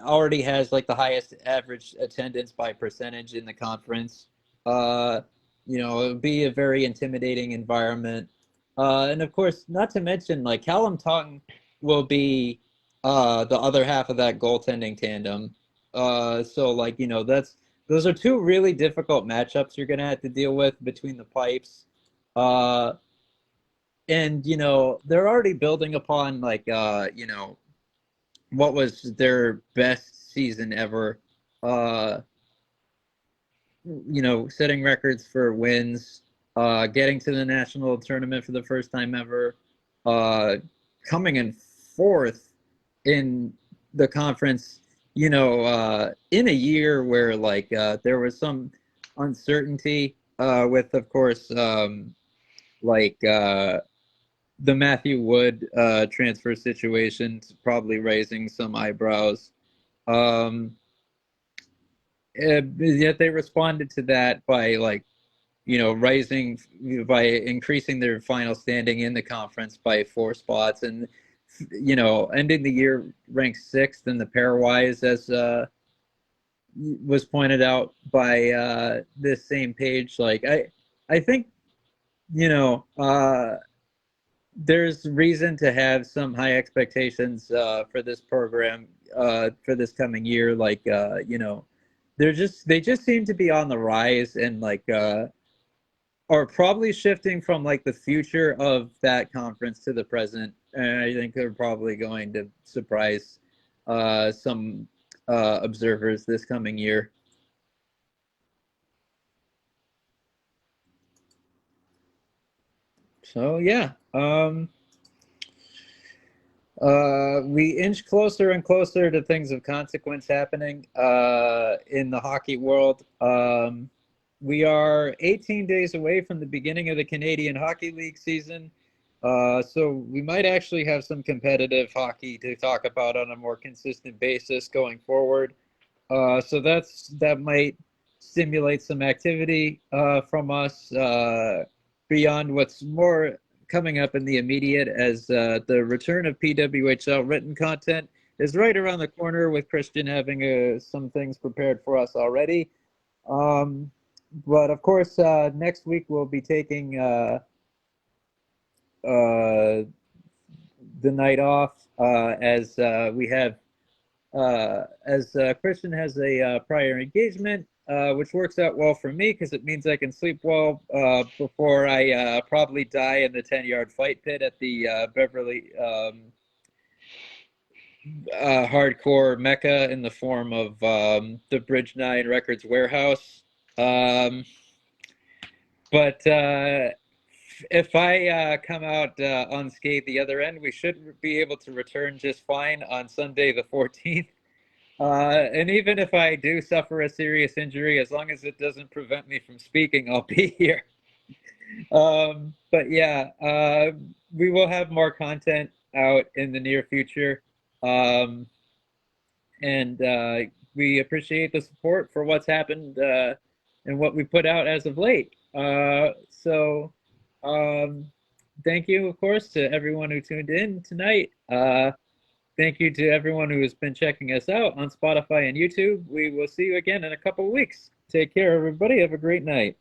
already has like the highest average attendance by percentage in the conference. Uh, it would be a very intimidating environment. And of course, not to mention like Callum Tongue will be the other half of that goaltending tandem. So that's those are two really difficult matchups you're gonna have to deal with between the pipes. Uh, and they're already building upon what was their best season ever. Uh, setting records for wins, getting to the national tournament for the first time ever, uh, coming in fourth in the conference, in a year where there was some uncertainty with, of course, like the Matthew Wood transfer situation probably raising some eyebrows. Um, Yet they responded to that by raising by increasing their final standing in the conference by 4 spots, and ending the year ranked sixth in the pairwise, as was pointed out by this same page. I think you know there's reason to have some high expectations for this program for this coming year. They just seem to be on the rise, and are probably shifting from like the future of that conference to the present. And I think they're probably going to surprise some observers this coming year. So yeah, we inch closer and closer to things of consequence happening in the hockey world. We are 18 days away from the beginning of the Canadian Hockey League season. So we might actually have some competitive hockey to talk about on a more consistent basis going forward. So that might stimulate some activity from us beyond what's more coming up in the immediate, as the return of PWHL written content is right around the corner, with Christian having some things prepared for us already. Um, but of course, next week we'll be taking the night off as we have as Christian has a prior engagement, which works out well for me because it means I can sleep well before I probably die in the 10-yard fight pit at the Beverly hardcore mecca in the form of the Bridge 9 Records warehouse. Um, but if I come out unscathed the other end, we should be able to return just fine on Sunday the 14th. And even if I do suffer a serious injury, as long as it doesn't prevent me from speaking, I'll be here. But yeah, we will have more content out in the near future. And we appreciate the support for what's happened and what we put out as of late. So thank you, of course, to everyone who tuned in tonight. Thank you to everyone who has been checking us out on Spotify and YouTube. We will see you again in a couple of weeks. Take care, everybody. Have a great night.